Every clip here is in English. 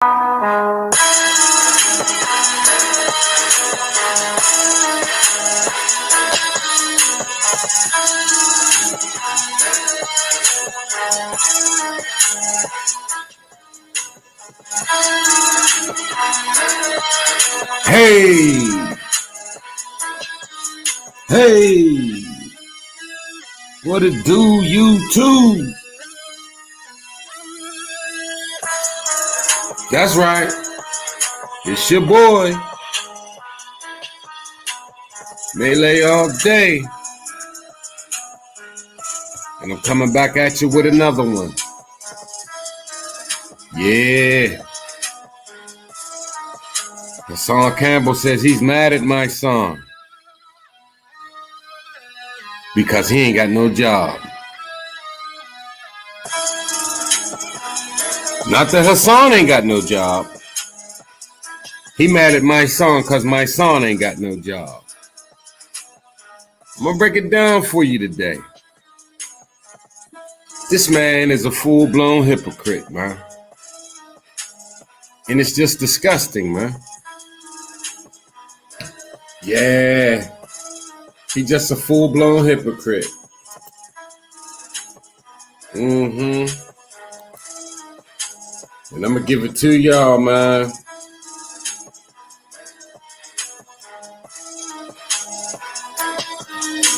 Hey, what it do, YouTube? That's right, it's your boy, Melee all day, and I'm coming back at you with another one. Yeah, Hassan Campbell says he's mad at my son because he ain't got no job. Not that Hassan ain't got no job. He mad at my son because my son ain't got no job. I'm gonna break it down for you today. This man is a full-blown hypocrite, man. And it's just disgusting, man. Yeah, he's just a full-blown hypocrite. And I'm gonna give it to y'all, man.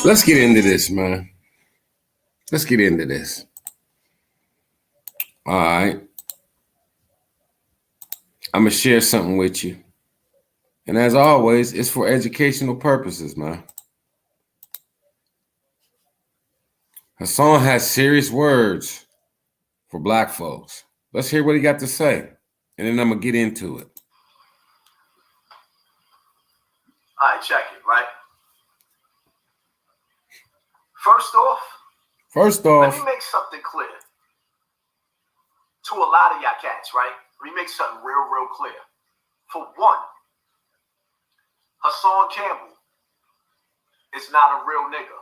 Let's get into this, man. Let's get into this. All right. I'm gonna share something with you. And as always, it's for educational purposes, man. Hassan has serious words for black folks. Let's hear what he got to say, and then I'm gonna get into it. All right, check it, right? First off, let me make something clear to a lot of y'all cats, right? Let me make something real clear. For one, Hassan Campbell is not a real nigga.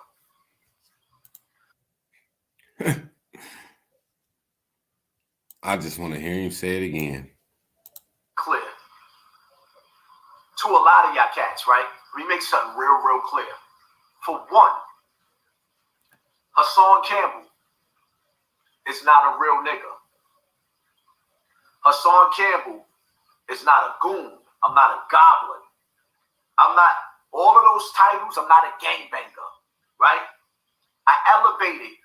I just want to hear him say it again. Clear. To a lot of y'all cats, right? Let me make something real clear. For one, Hassan Campbell is not a real nigga. Hassan Campbell is not a goon. I'm not a goblin. I'm not all of those titles. I'm not a gangbanger, right? I elevated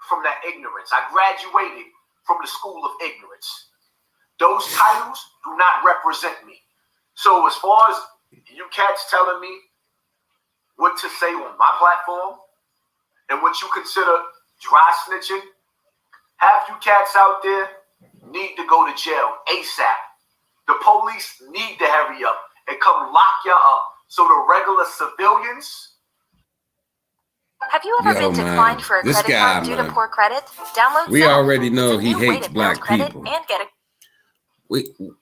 from that ignorance. I graduated from the school of ignorance. Those titles do not represent me. So as far as you cats telling me what to say on my platform and what you consider dry snitching, half you cats out there need to go to jail ASAP. The police need to hurry up and come lock y'all up so the regular civilians. Have you ever been declined for a credit card due to poor credit? Download. We already know he hates black people. And get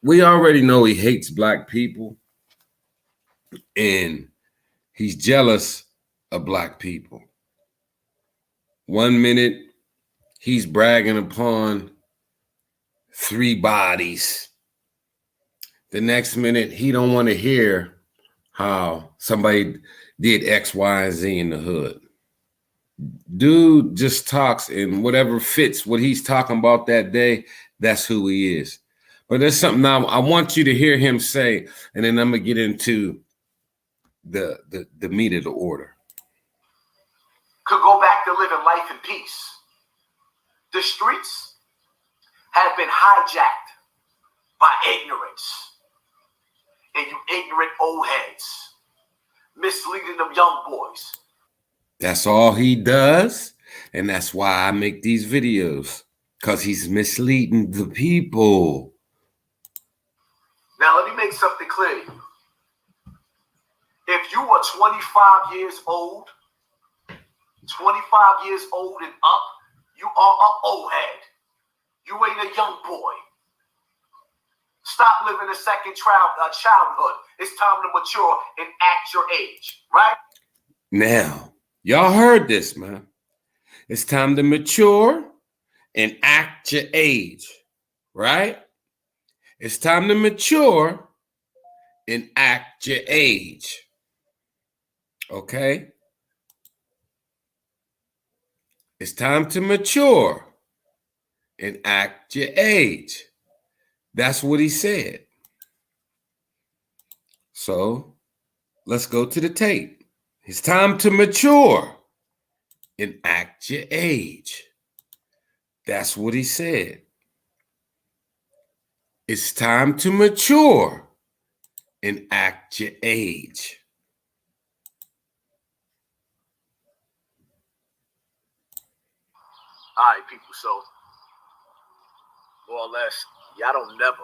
we already know he hates black people, and he's jealous of black people. 1 minute he's bragging upon 3 bodies. The next minute he don't want to hear how somebody did X, Y, and Z in the hood. Dude just talks, and whatever fits what he's talking about that day, that's who he is. But there's something now I want you to hear him say, and then I'm gonna get into the meat of the order. Could go back to living life in peace. The streets have been hijacked by ignorance. And you ignorant old heads misleading them young boys. That's all he does, and that's why I make these videos, because he's misleading the people. Now let me make something clear to you. If you are 25 years old, 25 years old and up, you are an old head. You ain't a young boy. Stop living a second childhood. It's time to mature and act your age, right? Now, y'all heard this, man. It's time to mature and act your age, right? It's time to mature and act your age. Okay? It's time to mature and act your age. That's what he said. So let's go to the tape. It's time to mature and act your age. That's what he said. It's time to mature and act your age. All right, people. So, more or less, y'all don't never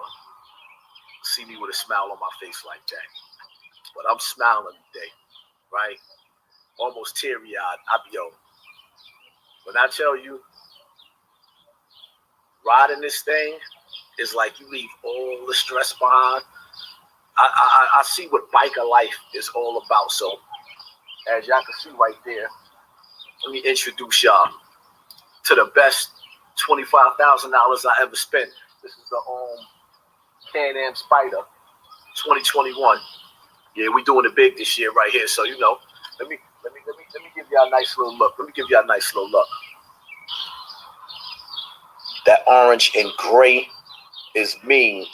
see me with a smile on my face like that. But I'm smiling today, right? Almost teary-eyed. Yo, when I tell you, riding this thing is like you leave all the stress behind. I see what biker life is all about. So, as y'all can see right there, let me introduce y'all to the best $25,000 I ever spent. This is the Can-Am Spider 2021. Yeah, we doing it big this year right here. So let me give y'all a nice little look. That orange and gray is mean.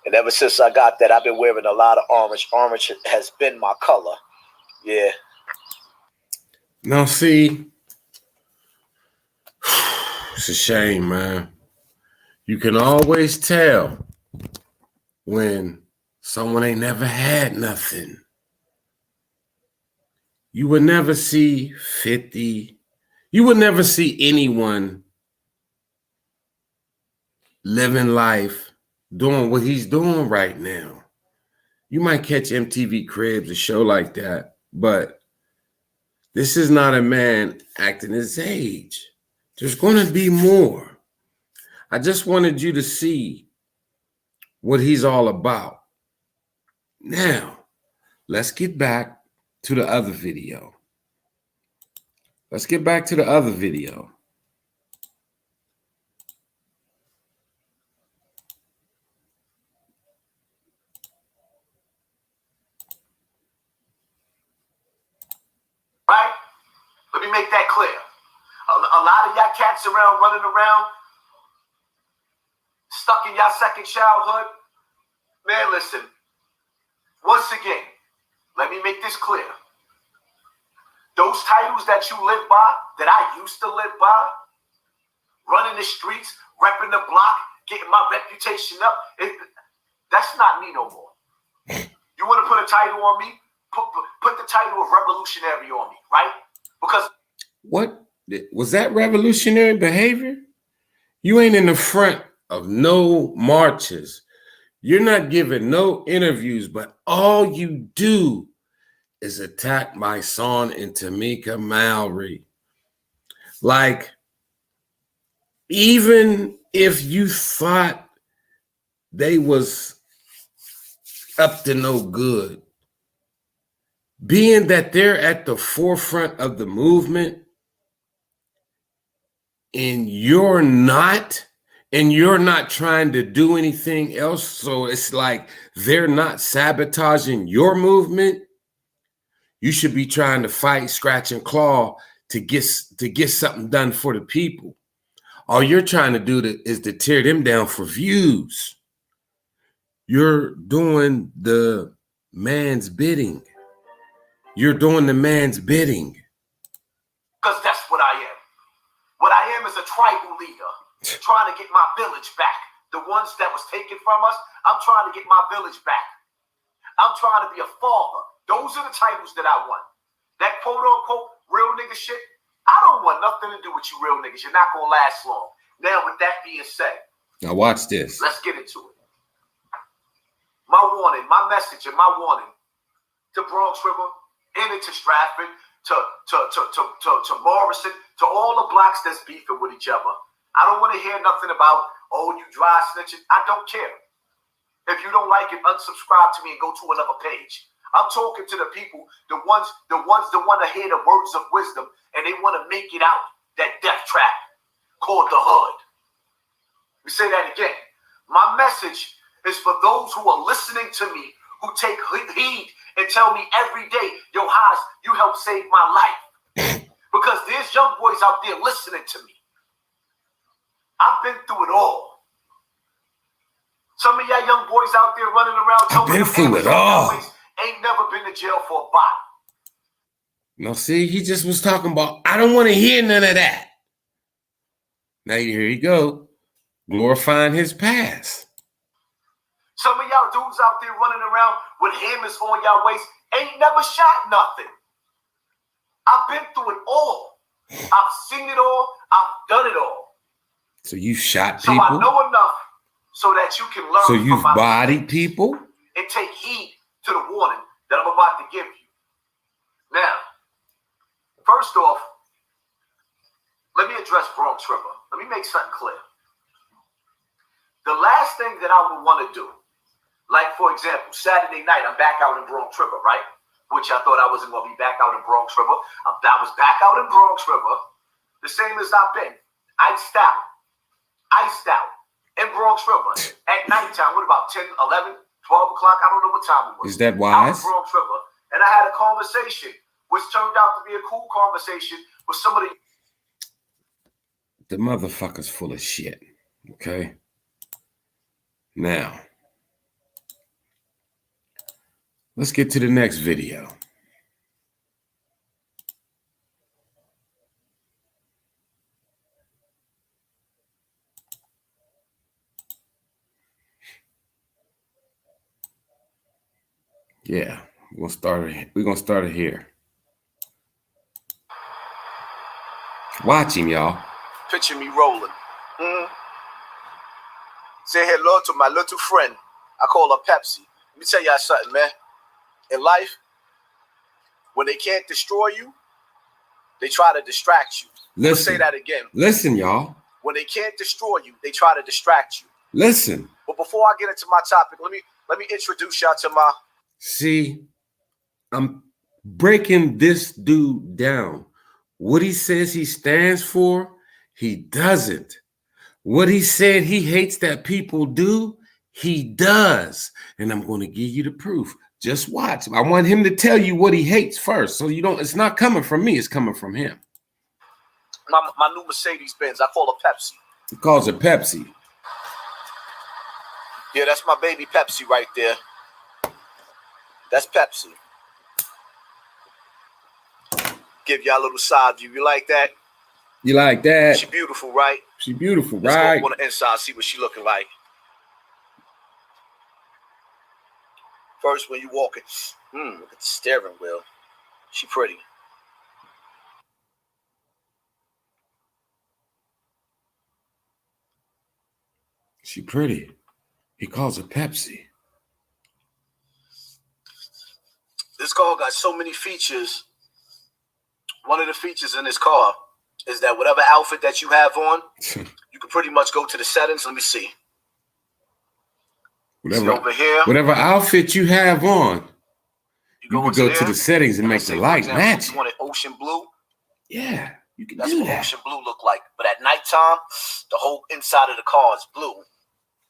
And ever since I got that, I've been wearing a lot of orange. Orange has been my color. Yeah. Now see, it's a shame, man. You can always tell when someone ain't never had nothing. You would never see 50. You would never see anyone living life doing what he's doing right now. You might catch MTV Cribs, a show like that, but this is not a man acting his age. There's going to be more. I just wanted you to see what he's all about. Now, let's get back to the other video. Right? Let me make that clear. A lot of y'all cats running around, stuck in y'all second childhood. Man, listen. Once again, let me make this clear. Those titles that you live by, that I used to live by, running the streets, repping the block, getting my reputation up, that's not me no more. You want to put a title on me? Put the title of revolutionary on me, right? Because what was that revolutionary behavior? You ain't in the front of no marches. You're not giving no interviews, but all you do is attack Mysonne and Tamika Mallory. Like, even if you thought they was up to no good, being that they're at the forefront of the movement and you're not trying to do anything else, so it's like they're not sabotaging your movement, you should be trying to fight, scratch, and claw to get something done for the people. All you're trying to do is to tear them down for views. You're doing the man's bidding. Because that's what I am. What I am is a tribal leader, trying to get my village back. The ones that was taken from us, I'm trying to get my village back. I'm trying to be a father. Those are the titles that I want. That quote-unquote real nigga shit, I don't want nothing to do with you real niggas. You're not going to last long. Now, with that being said, now watch this. Let's get into it. My warning, my message and my warning to Bronx River, and into Stratford, to Morrison, to all the blocks that's beefing with each other. I don't want to hear nothing about, oh, you dry snitching. I don't care. If you don't like it, unsubscribe to me and go to another page. I'm talking to the people, the ones that want to hear the words of wisdom and they want to make it out that death trap called the hood. We say that again. My message is for those who are listening to me, who take heed and tell me every day, yo, Haas, you helped save my life. Because there's young boys out there listening to me. I've been through it all. Some of y'all young boys out there running around I've been through it all. Ain't never been to jail for a body. No, see, he just was talking about, I don't want to hear none of that. Now here you go, glorifying his past. Some of y'all dudes out there running around with hammers on y'all waist ain't never shot nothing. I've been through it all. I've seen it all. I've done it all. So you shot people? So I know enough so that you can learn. So you've bodied people? And take heed to the warning that I'm about to give you. Now, first off, let me address Bronx River. Let me make something clear. The last thing that I would want to do, like, for example, Saturday night, I'm back out in Bronx River, right? Which I thought I wasn't going to be back out in Bronx River. I was back out in Bronx River, the same as I've been. Iced out in Bronx River at nighttime. What about 10, 11, 12 o'clock? I don't know what time it was. Is that wise? Out in Bronx River. And I had a conversation, which turned out to be a cool conversation with some of the motherfucker's full of shit. Okay? Now, let's get to the next video. Yeah, we're gonna start it here. Watch him, y'all. Picture me rolling. Say hello to my little friend. I call her Pepsi. Let me tell y'all something, man. In life, when they can't destroy you, they try to distract you. Let's say that again. Listen, y'all. When they can't destroy you, they try to distract you. Listen. But before I get into my topic, let me introduce y'all to my... See, I'm breaking this dude down. What he says he stands for, he doesn't. What he said he hates that people do, he does. And I'm going to give you the proof. Just watch. I want him to tell you what he hates first. So you don't, it's not coming from me, it's coming from him. My new Mercedes Benz, I call her Pepsi. He calls her Pepsi. Yeah, that's my baby Pepsi right there. That's Pepsi. Give y'all a little side view. You like that? You like that? She beautiful, right? She beautiful, Let's right? go on the inside, see what she looking like. First, when you walking, look at the steering wheel. She pretty. She pretty. He calls her Pepsi. This car got so many features. One of the features in this car is that whatever outfit that you have on, you can pretty much go to the settings. Let me see. Whatever, over here. Whatever outfit you have on, you can go there, to the settings and make the light match. You want it ocean blue? Yeah, you can That's do what that. ocean blue look like. But at nighttime, the whole inside of the car is blue.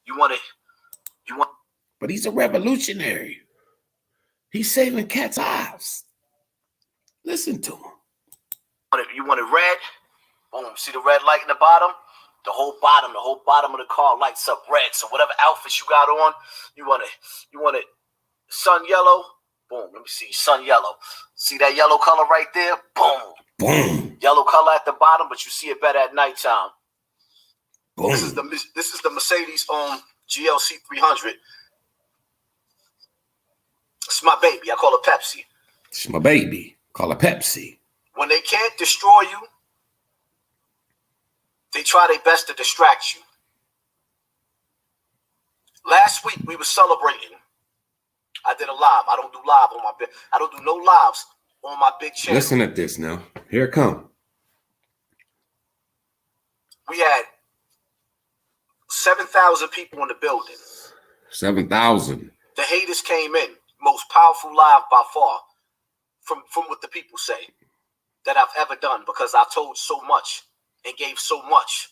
You want it? But he's a revolutionary. He's saving cats' lives. Listen to him. You want it red? Boom. See the red light in the bottom? The whole bottom of the car lights up red. So whatever outfit you got on, you want it sun yellow? Boom. Let me see. Sun yellow. See that yellow color right there? Boom. Boom. Yellow color at the bottom, but you see it better at nighttime. Boom. This is the Mercedes GLC 300. It's my baby. I call her Pepsi. It's my baby. Call her Pepsi. When they can't destroy you, they try their best to distract you. Last week we were celebrating. I did a live. I don't do no lives on my big channel. Listen at this now. Here it come. We had 7,000 people in the building. 7,000. The haters came in. Most powerful live by far from what the people say that I've ever done, because I told so much and gave so much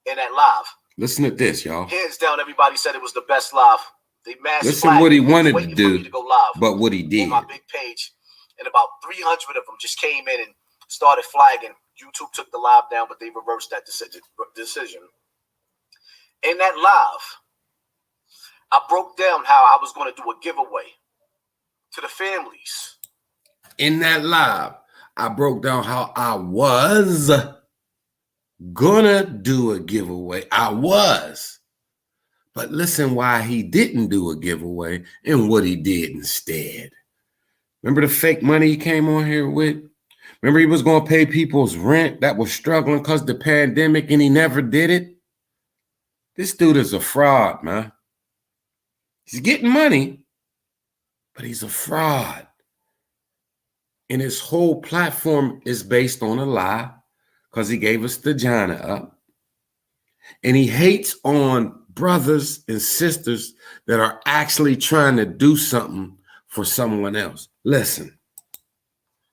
in that live. Listen to this, y'all. Hands down, everybody said it was the best live They mass listen what he wanted to do, to go live but what he did. On my big page, and about 300 of them just came in and started flagging. YouTube took the live down, but they reversed that decision. In that live, I broke down how I was going to do a giveaway to the families. In that live, I broke down how I was gonna do a giveaway. I was. But listen why he didn't do a giveaway and what he did instead. Remember the fake money he came on here with? Remember he was going to pay people's rent that was struggling because of the pandemic and he never did it? This dude is a fraud, man. He's getting money, but he's a fraud. And his whole platform is based on a lie because he gave us the Jana up. And he hates on brothers and sisters that are actually trying to do something for someone else. Listen.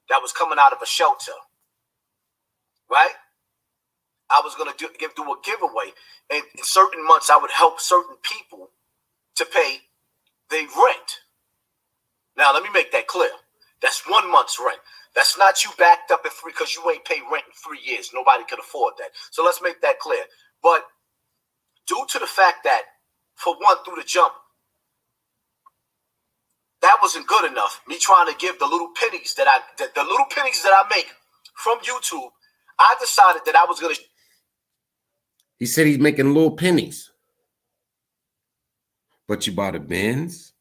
That was coming out of a shelter, right? I was going to do a giveaway. And in certain months, I would help certain people to pay their rent. Now, let me make that clear. That's 1 month's rent. That's not you backed up at free because you ain't paid rent in 3 years. Nobody could afford that. So let's make that clear. But due to the fact that, for one, through the jump, that wasn't good enough. Me trying to give the little pennies that I make from YouTube, I decided that I was going to. He said he's making little pennies. But you bought a Benz,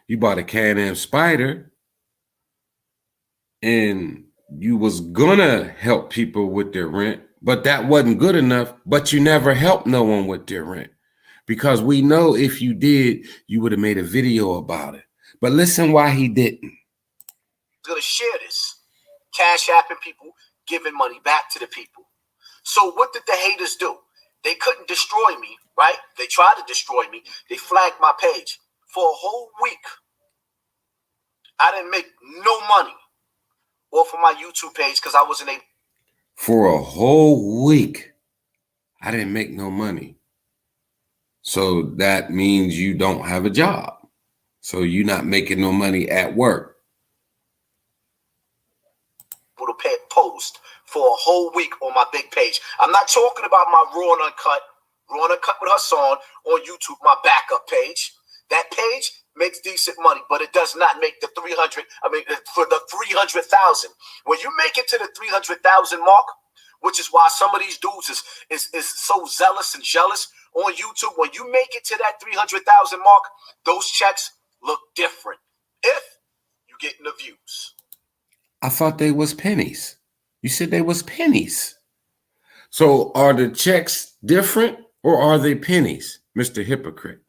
you bought a Can-Am Spider, and you was gonna help people with their rent, but that wasn't good enough. But you never helped no one with their rent because we know if you did, you would have made a video about it. But listen why he didn't. I'm going to share this. Cash apping people, giving money back to the people. So what did the haters do? They couldn't destroy me, right? They tried to destroy me. They flagged my page. For a whole week, I didn't make no money off of my YouTube page because I wasn't able. For a whole week, I didn't make no money. So that means you don't have a job. So you're not making no money at work. To pay post for a whole week on my big page. I'm not talking about my raw and uncut with Hassan on YouTube, my backup page. That page makes decent money, but it does not make the 300. I mean, for the 300,000. When you make it to the 300,000 mark, which is why some of these dudes is so zealous and jealous on YouTube. When you make it to that 300,000 mark, those checks look different if you getting the views. I thought they was pennies. You said they was pennies. So are the checks different or are they pennies, Mr. Hypocrite?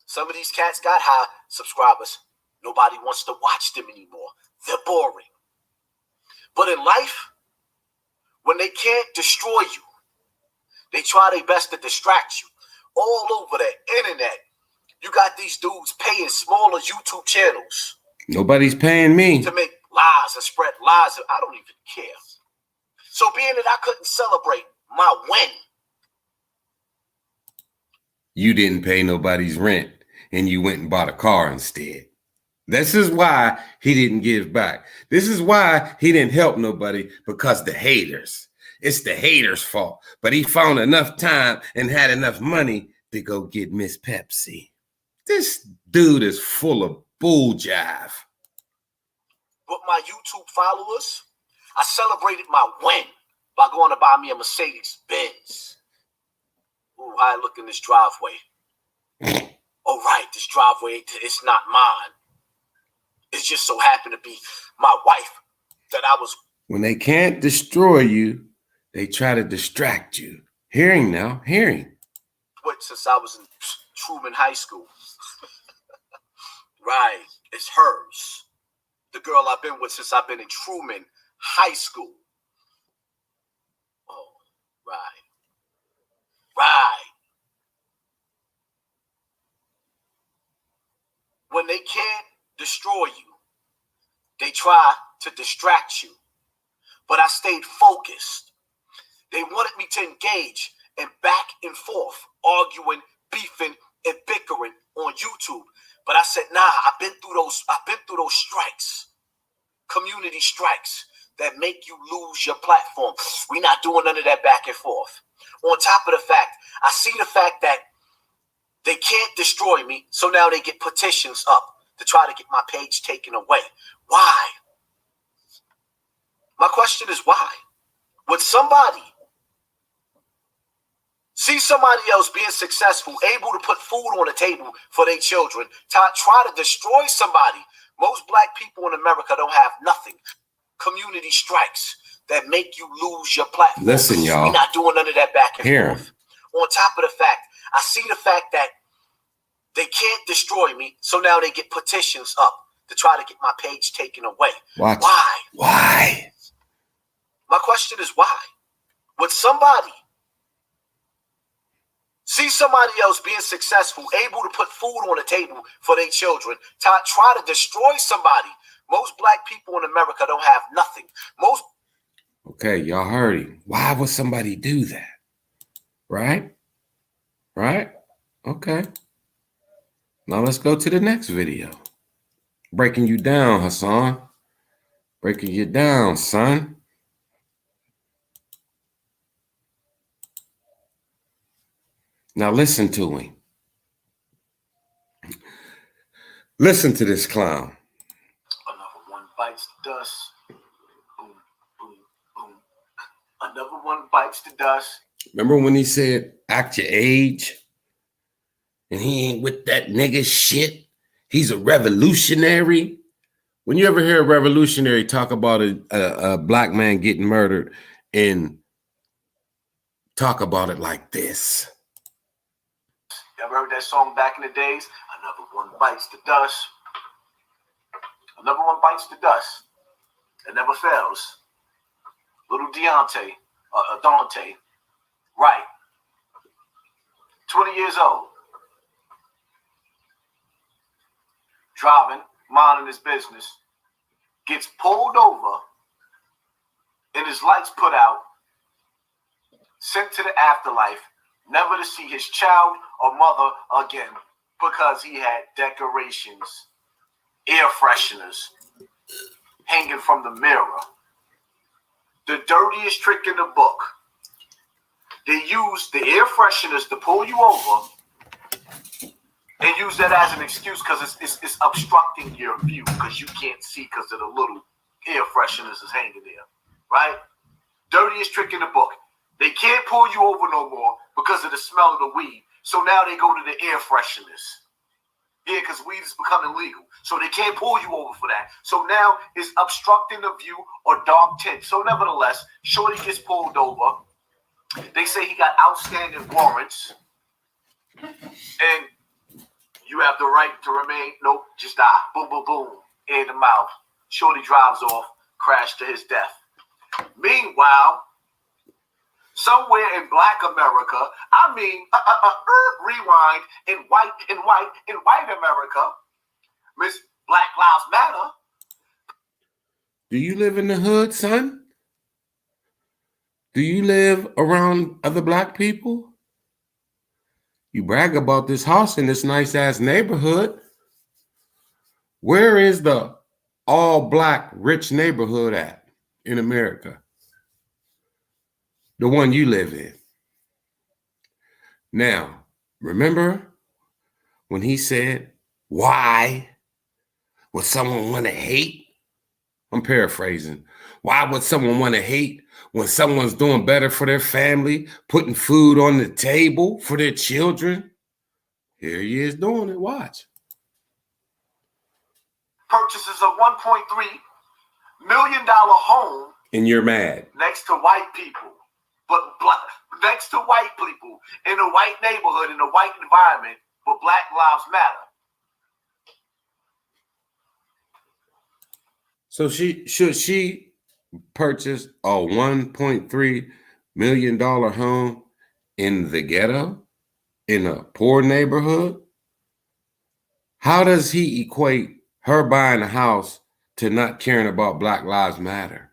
Some of these cats got high subscribers. Nobody wants to watch them anymore. They're boring. But in life, when they can't destroy you, they try their best to distract you. All over the internet, you got these dudes paying smaller YouTube channels. Nobody's paying me. To make lies and spread lies. I don't even care. So being that I couldn't celebrate my win. You didn't pay nobody's rent and you went and bought a car instead. This is why he didn't give back. This is why he didn't help nobody, because the haters. It's the haters' fault. But he found enough time and had enough money to go get Miss Pepsi. This dude is full of bull jive. With my YouTube followers, I celebrated my win by going to buy me a Mercedes Benz. Ooh, how I look in this driveway. Oh, right, this driveway, it's not mine. It just so happened to be my wife that I was. When they can't destroy you, they try to distract you. Hearing now, hearing. What, since I was in Truman High School. Right, it's hers. The girl I've been with since I've been in Truman High School. Oh, right. Right. When they can't destroy you, they try to distract you. But I stayed focused. They wanted me to engage and back and forth, arguing, beefing, and bickering on YouTube. But I said, nah, I've been through those strikes, community strikes that make you lose your platform. We're not doing none of that back and forth. On top of the fact, I see the fact that they can't destroy me, so now they get petitions up to try to get my page taken away. Why? My question is why? Would somebody see somebody else being successful, able to put food on the table for their children, try to destroy somebody? Most black people in America don't have nothing. Community strikes that make you lose your platform. Listen, y'all. We're not doing none of that back and forth. On top of the fact, I see the fact that they can't destroy me, so now they get petitions up to try to get my page taken away. Watch. Why? Why? My question is why? Would somebody see somebody else being successful, able to put food on the table for their children, try to destroy somebody? Most black people in America don't have nothing. Okay, y'all heard him. Why would somebody do that? Right? Right? Okay. Now let's go to the next video. Breaking you down, Hassan. Breaking you down, son. Now listen to him. Listen to this clown. Another one bites the dust. Boom, boom, boom. Another one bites the dust. Remember when he said, act your age? And he ain't with that nigga shit? He's a revolutionary. When you ever hear a revolutionary talk about a black man getting murdered and talk about it like this? You ever heard that song back in the days? Another one bites the dust. Another one bites the dust. It never fails. Little Dante, right, 20 years old, driving, minding his business, gets pulled over, and his lights put out, sent to the afterlife, never to see his child or mother again because he had decorations, air fresheners hanging from the mirror. The dirtiest trick in the book. They use the air fresheners to pull you over and use that as an excuse because it's obstructing your view because you can't see because of the little air fresheners is hanging there, right? Dirtiest trick in the book. They can't pull you over no more because of the smell of the weed. So now they go to the air fresheners. Yeah, because weed is becoming legal. So they can't pull you over for that. So now it's obstructing the view or dark tint. So nevertheless, shorty gets pulled over. They say he got outstanding warrants. And you have the right to remain. Nope, just die. Boom, boom, boom. In the mouth. Shorty drives off, crash to his death. Meanwhile, somewhere in Black America, rewind, in white America, Miss Black Lives Matter. Do you live in the hood, son? Do you live around other black people? You brag about this house in this nice ass neighborhood. Where is the all black rich neighborhood at in America? The one you live in. Now, remember when he said, why would someone want to hate? I'm paraphrasing. Why would someone want to hate when someone's doing better for their family, putting food on the table for their children? Here he is doing it. Watch. Purchases a $1.3 million home. And you're mad. Next to white people. But next to white people in a white neighborhood, in a white environment, but Black Lives Matter. So should she purchase a $1.3 million home in the ghetto, in a poor neighborhood? How does he equate her buying a house to not caring about Black Lives Matter?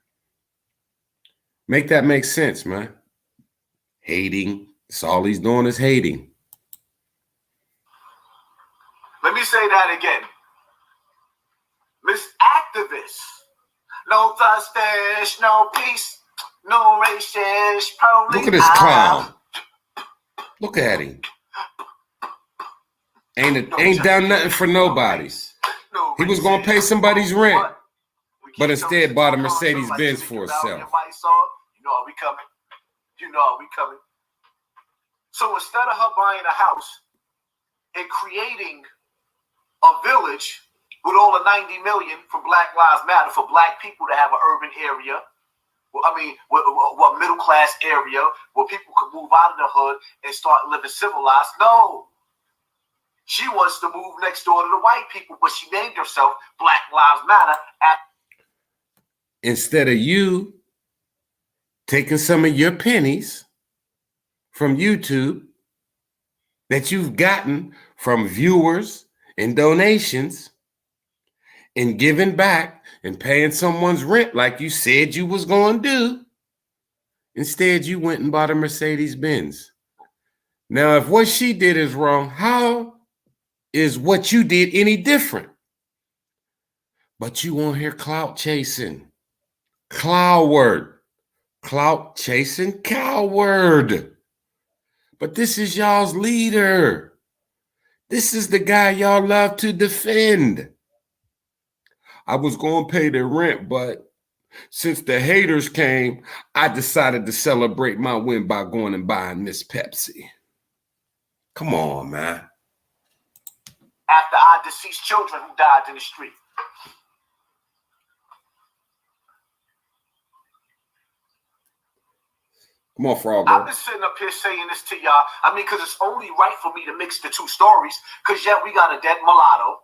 Make that make sense, man. Hating. That's all he's doing is hating. me say that again. Miss Activist. No justice, no peace, no racist police. Look at this clown. Look at him. Ain't done nothing for nobody. He was gonna pay somebody's rent, but instead bought a Mercedes Benz for himself. You know how we coming. You know how we coming. So instead of her buying a house and creating a village with all the 90 million for Black Lives Matter, for black people to have an urban area, what middle class area where people could move out of the hood and start living civilized. No. She wants to move next door to the white people, but she named herself Black Lives Matter. Instead of you taking some of your pennies from YouTube that you've gotten from viewers and donations and giving back and paying someone's rent like you said you was going to do, instead you went and bought a Mercedes Benz. Now, if what she did is wrong, how is what you did any different? But you won't hear clout chasing. Cloward. Clout chasing coward. But this is y'all's leader. This is the guy y'all love to defend. I was going to pay the rent, but since the haters came, I decided to celebrate my win by going and buying this Pepsi. Come on, man. After our deceased children who died in the street. Come on, Frog. I've been sitting up here saying this to y'all. I mean, because it's only right for me to mix the two stories. Because yet we got a dead mulatto.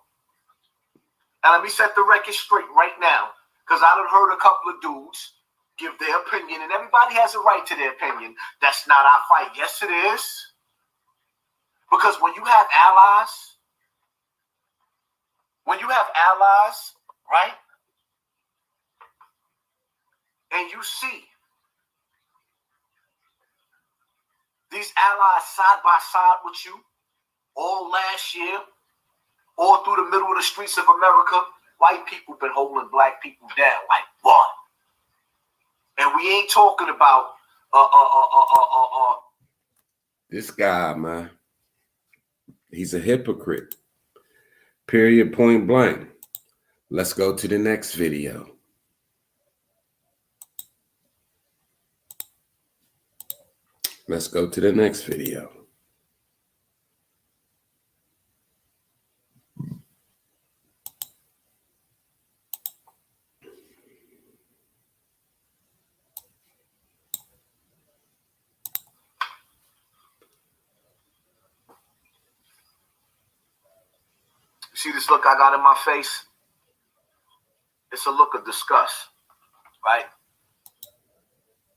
And let me set the record straight right now. Because I done heard a couple of dudes give their opinion. And everybody has a right to their opinion. That's not our fight. Yes, it is. Because when you have allies, right? And you see these allies side by side with you all last year, all through the middle of the streets of America, white people been holding black people down. Like what? And we ain't talking about this guy, man. He's a hypocrite. Period, point blank. Let's go to the next video. Let's go to the next video. See this look I got in my face? It's a look of disgust, right?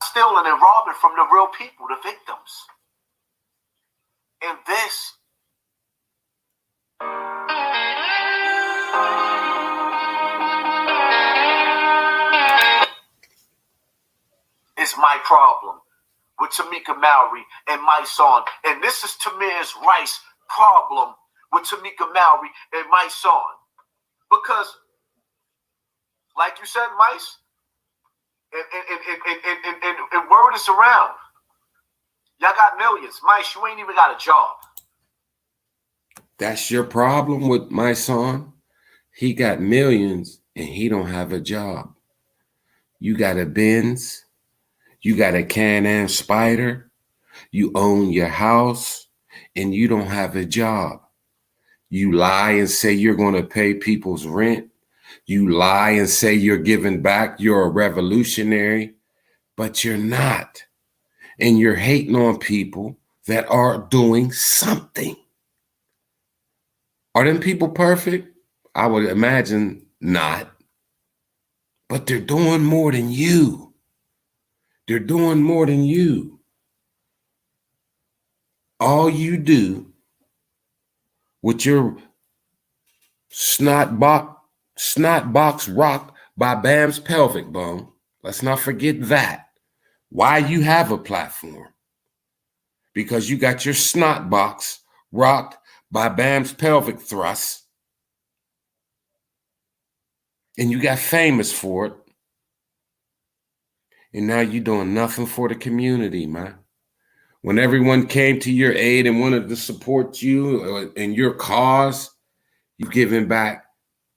Stealing and robbing from the real people, the victims. And this is my problem with Tamika Mallory and mysonne. And this is Tamir's Rice's problem with Tamika Mallory and mysonne. Because, like you said, Mice, and word is around. Y'all got millions. Mice, you ain't even got a job. That's your problem with mysonne? He got millions and he don't have a job. You got a Benz. You got a Can-Am Spider. You own your house and you don't have a job. You lie and say you're going to pay people's rent. You lie and say you're giving back. You're a revolutionary, but you're not. And you're hating on people that are doing something. Are them people perfect? I would imagine not. But they're doing more than you. They're doing more than you. All you do with your snot box rock by Bam's pelvic bone. Let's not forget that. Why you have a platform? Because you got your snot box rocked by Bam's pelvic thrust. And you got famous for it. And now you're doing nothing for the community, man. When everyone came to your aid and wanted to support you and your cause, you've given back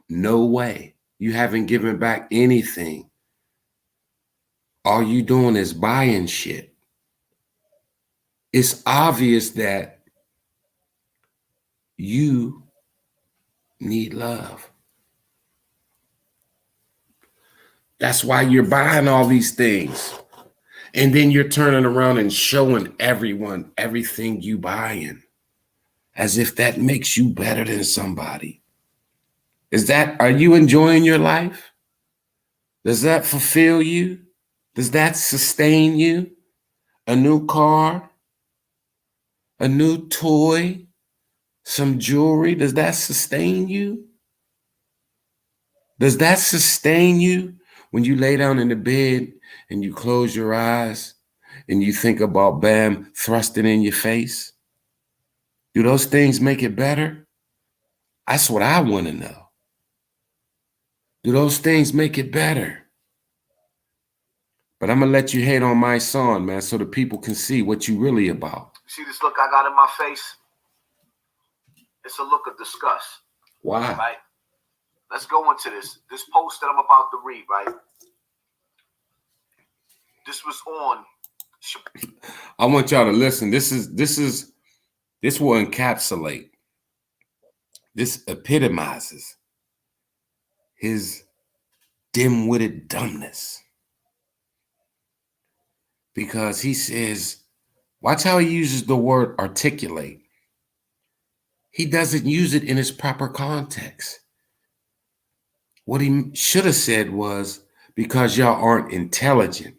no way. You haven't given back anything. All you doing is buying shit. It's obvious that you need love. That's why you're buying all these things. And then you're turning around and showing everyone everything you buying, as if that makes you better than somebody. Are you enjoying your life? Does that fulfill you? Does that sustain you? A new car, a new toy, some jewelry, does that sustain you? Does that sustain you when you lay down in the bed and you close your eyes and you think about Bam thrusting in your face? Do those things make it better? That's what I want to know. Do those things make it better? But I'm going to let you hate on mysonne, man, so the people can see what you really about. See this look I got in my face? It's a look of disgust. Why? Right? Let's go into this. This post that I'm about to read, right? This was on. I want y'all to listen. This will encapsulate. This epitomizes his dim-witted dumbness. Because he says, watch how he uses the word articulate. He doesn't use it in its proper context. What he should have said was, because y'all aren't intelligent,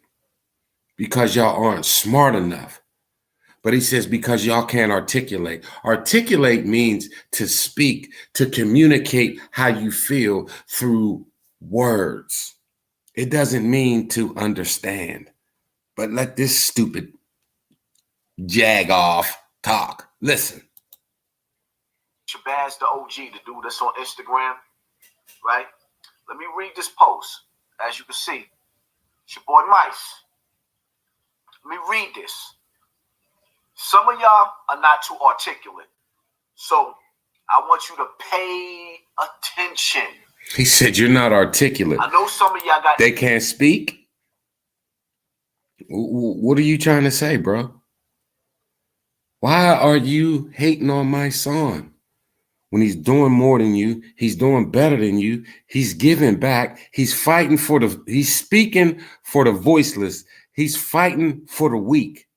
because y'all aren't smart enough. But he says, because y'all can't articulate. Articulate means to speak, to communicate how you feel through words. It doesn't mean to understand. But let this stupid jag off talk. Listen. Shabazz the OG, the dude that's on Instagram, right? Let me read this post. As you can see, it's your boy Mice. Let me read this. Some of y'all are not too articulate, so I want you to pay attention. He said you're not articulate. I know some of y'all got... They can't speak? What are you trying to say, bro? Why are you hating on mysonne? When he's doing more than you, he's doing better than you, he's giving back, he's fighting he's speaking for the voiceless, he's fighting for the weak.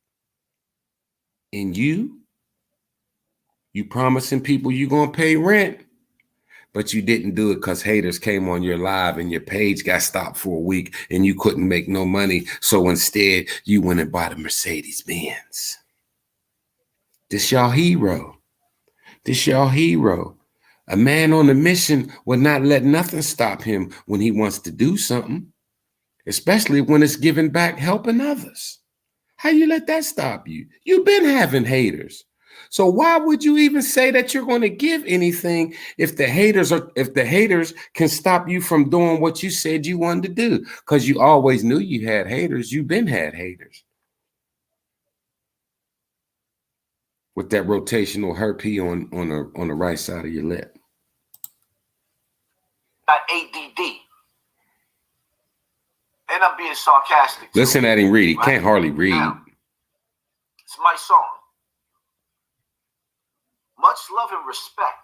And you promising people you're gonna pay rent, but you didn't do it because haters came on your live and your page got stopped for a week and you couldn't make no money. So instead, you went and bought a Mercedes-Benz. This y'all hero. This y'all hero. A man on a mission would not let nothing stop him when he wants to do something, especially when it's giving back, helping others. How you let that stop you? You've been having haters. So why would you even say that you're going to give anything if the haters can stop you from doing what you said you wanted to do? Because you always knew you had haters. You've been had haters. With that rotational herpes on the right side of your lip. Got ADD. And I'm being sarcastic. Listen at him read. He can't hardly read. Now, it's mysonne. Much love and respect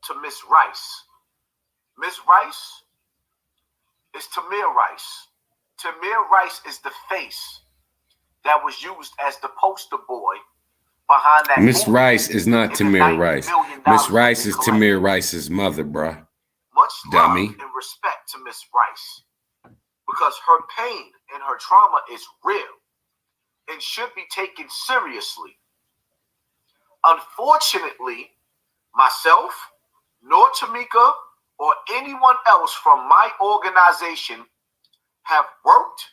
to Miss Rice. Miss Rice is Tamir Rice. Tamir Rice is the face that was used as the poster boy behind that. Miss Rice is not Tamir Rice. Miss Rice is Tamir Rice's mother, bruh. Much dummy. love and respect to Miss Rice, because her pain and her trauma is real and should be taken seriously. Unfortunately, myself, nor Tamika, or anyone else from my organization have worked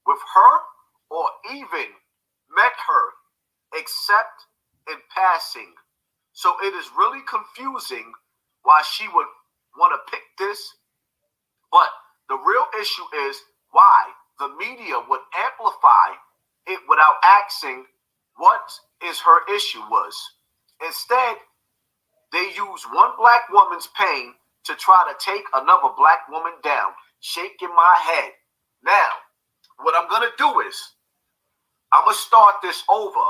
with her or even met her except in passing. So it is really confusing why she would want to pick this But the real issue is why the media would amplify it without asking what is her issue was. Instead, they use one black woman's pain to try to take another black woman down, shaking my head. Now, what I'm going to do is, I'm going to start this over,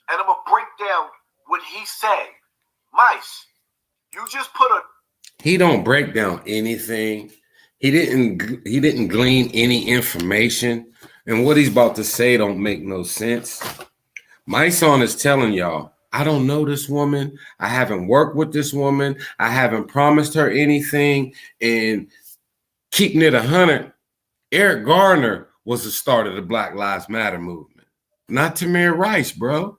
and I'm going to break down what he said. Mice, you just put a... He don't break down anything. He didn't glean any information. And what he's about to say don't make no sense. Mysonne is telling y'all, I don't know this woman. I haven't worked with this woman. I haven't promised her anything. And keeping it 100, Eric Garner was the start of the Black Lives Matter movement. Not Tamir Rice, bro.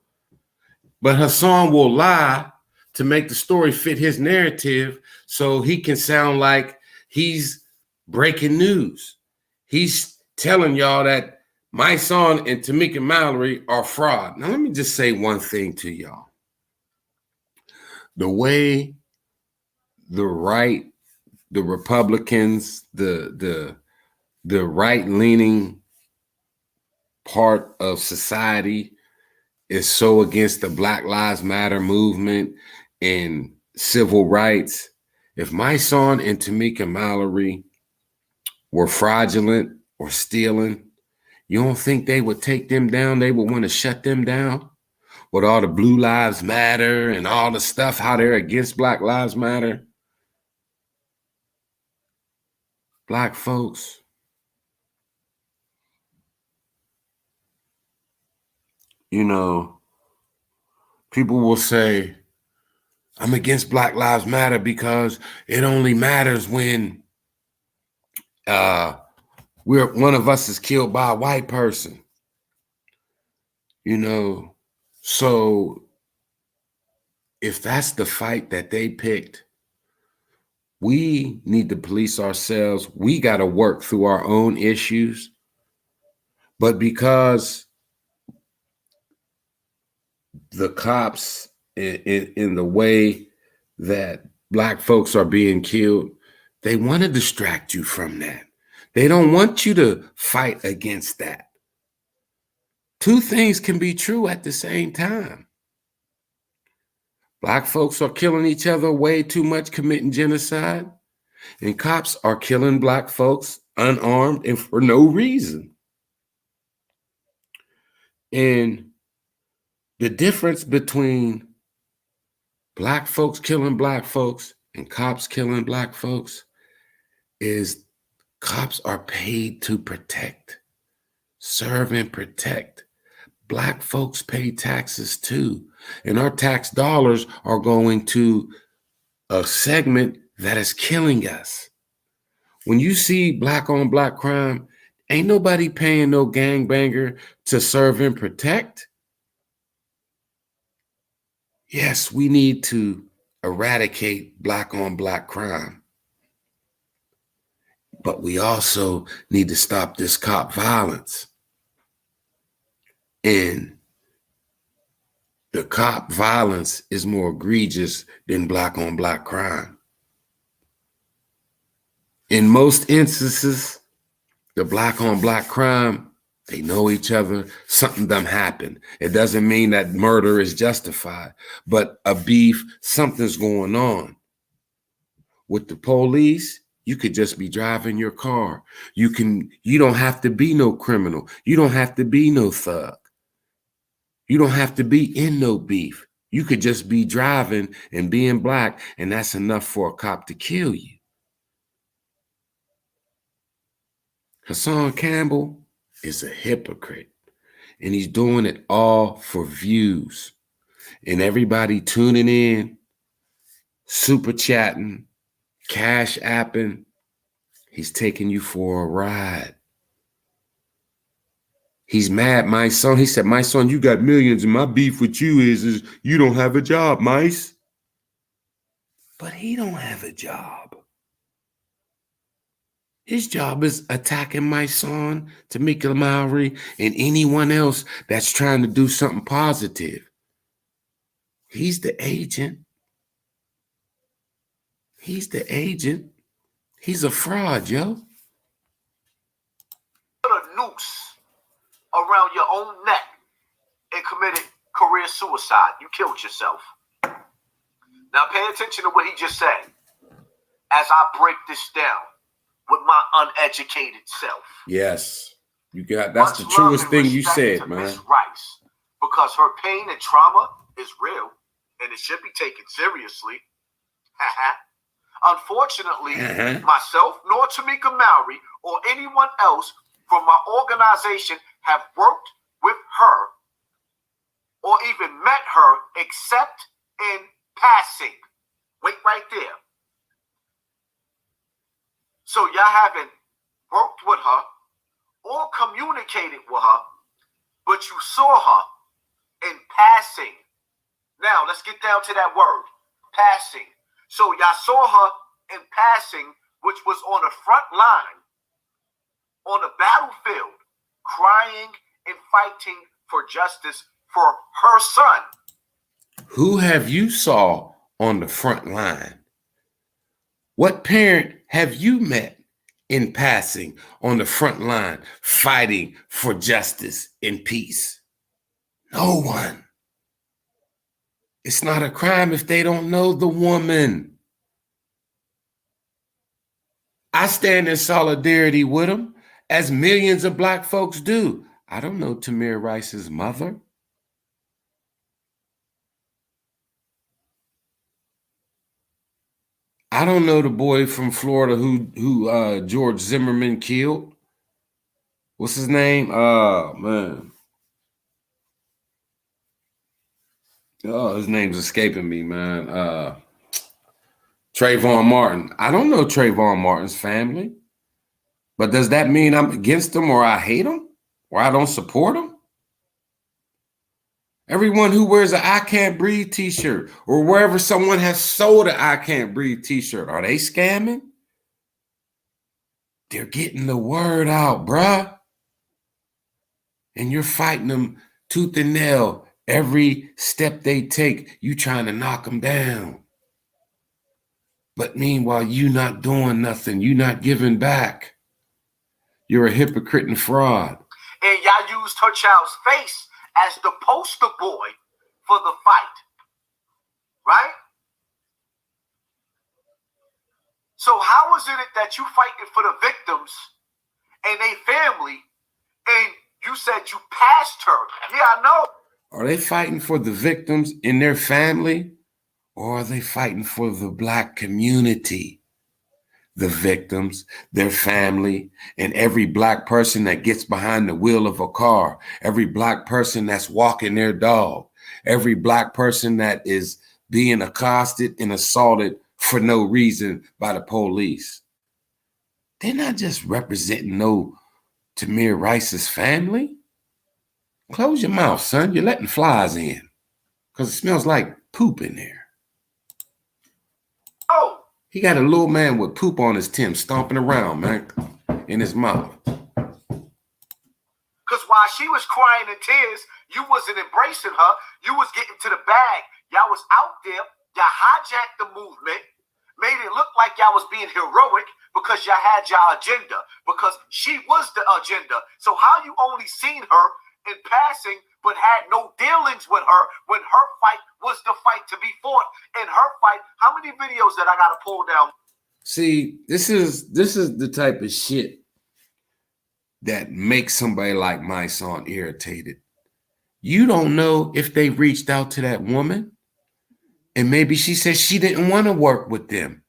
But Hassan will lie to make the story fit his narrative so he can sound like he's breaking news. He's telling y'all that Mysonne and Tamika Mallory are fraud. Now, let me just say one thing to y'all. The way the right, the Republicans, the right-leaning part of society is so against the Black Lives Matter movement and civil rights. If Mysonne and Tamika Mallory were fraudulent or stealing, you don't think they would take them down? They would want to shut them down with all the Blue Lives Matter and all the stuff, how they're against Black Lives Matter. Black folks, you know, people will say, I'm against Black Lives Matter because it only matters when one of us is killed by a white person. You know, so if that's the fight that they picked, we need to police ourselves. We got to work through our own issues. But because the cops in the way that Black folks are being killed, they want to distract you from that. They don't want you to fight against that. Two things can be true at the same time. Black folks are killing each other way too much, committing genocide, and cops are killing Black folks unarmed and for no reason. And the difference between Black folks killing Black folks and cops killing Black folks is cops are paid to protect, serve and protect. Black folks pay taxes too. And our tax dollars are going to a segment that is killing us. When you see Black on Black crime, ain't nobody paying no gangbanger to serve and protect. Yes, we need to eradicate Black on Black crime. But we also need to stop this cop violence. And the cop violence is more egregious than Black on Black crime. In most instances, the Black on Black crime, they know each other, something done happened. It doesn't mean that murder is justified, but a beef, something's going on. With the police, you could just be driving your car. You don't have to be no criminal. You don't have to be no thug. You don't have to be in no beef. You could just be driving and being Black, and that's enough for a cop to kill you. Hassan Campbell is a hypocrite, and he's doing it all for views. And everybody tuning in, super chatting, cash apping, he's taking you for a ride. He's mad, Mysonne. He said, Mysonne, you got millions, and my beef with you is you don't have a job, Mice. But he don't have a job. His job is attacking Mysonne, Tamika Mallory, and anyone else that's trying to do something positive. He's the agent. He's the agent. He's a fraud, yo. around your own neck and committed career suicide. You killed yourself. Now pay attention to what he just said as I break this down with my uneducated self. Yes. That's the truest thing you said, man. Miss Rice, because her pain and trauma is real and it should be taken seriously. Unfortunately, myself nor Tamika Mowry or anyone else from my organization have worked with her or even met her except in passing. Wait right there. So y'all haven't worked with her or communicated with her, but you saw her in passing. Now, let's get down to that word, passing. So y'all saw her in passing, which was on the front line, on the battlefield, crying and fighting for justice for her son. Who have you saw on the front line? What parent have you met in passing on the front line, fighting for justice and peace? No one. It's not a crime if they don't know the woman. I stand in solidarity with them, as millions of Black folks do. I don't know Tamir Rice's mother. I don't know the boy from Florida who George Zimmerman killed. What's his name? Man. Oh, his name's escaping me, man. Trayvon Martin. I don't know Trayvon Martin's family. But does that mean I'm against him or I hate him or I don't support him? Everyone who wears an I Can't Breathe t-shirt or wherever someone has sold an I Can't Breathe t-shirt, are they scamming? They're getting the word out, bruh. And you're fighting them tooth and nail. Every step they take, you trying to knock them down. But meanwhile, you not doing nothing. You not giving back. You're a hypocrite and fraud. And y'all used her child's face as the poster boy for the fight. Right? So how is it that you fighting for the victims and their family and you said you passed her? Yeah, I know. Are they fighting for the victims in their family, or are they fighting for the Black community? The victims, their family, and every Black person that gets behind the wheel of a car, every Black person that's walking their dog, every Black person that is being accosted and assaulted for no reason by the police. They're not just representing no Tamir Rice's family. Close your mouth, son. You're letting flies in because it smells like poop in there. Oh. He got a little man with poop on his Tim stomping around, man, in his mouth. Because while she was crying in tears, you wasn't embracing her. You was getting to the bag. Y'all was out there. Y'all hijacked the movement, made it look like y'all was being heroic because y'all had y'all agenda, because she was the agenda. So how you only seen her in passing but had no dealings with her when her fight was the fight to be fought? In her fight, how many videos that I got to pull down? See, this is the type of shit that makes somebody like mysonne irritated. You don't know if they reached out to that woman and maybe she said she didn't want to work with them.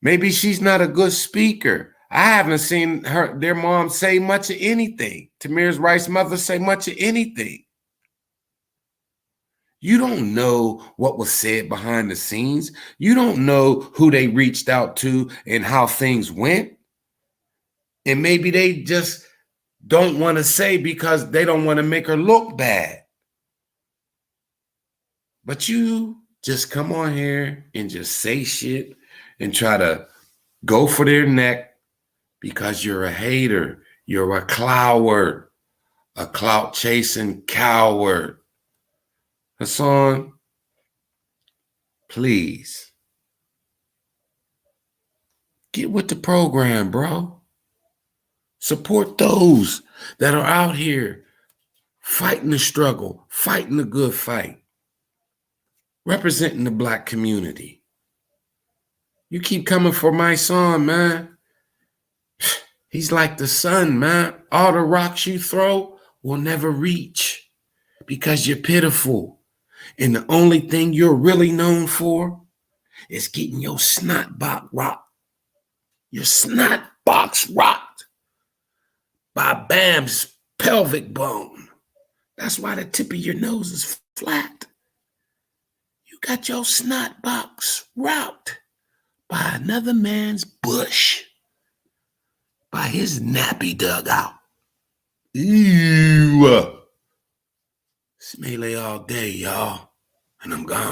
Maybe she's not a good speaker. I haven't seen their mom say much of anything. Tamir Rice's mother say much of anything. You don't know what was said behind the scenes. You don't know who they reached out to and how things went. And maybe they just don't want to say because they don't want to make her look bad. But you just come on here and just say shit and try to go for their neck because you're a hater. You're a coward, a clout chasing coward. Hassan, please get with the program, bro. Support those that are out here fighting the struggle, fighting the good fight, representing the black community. You keep coming for mysonne, man. He's like the sun, man. All the rocks you throw will never reach because you're pitiful. And the only thing you're really known for is getting your snot box rocked. Your snot box rocked by Bam's pelvic bone. That's why the tip of your nose is flat. You got your snot box rocked by another man's bush, by his nappy dugout. Ew. Smell all day, y'all, and I'm gone.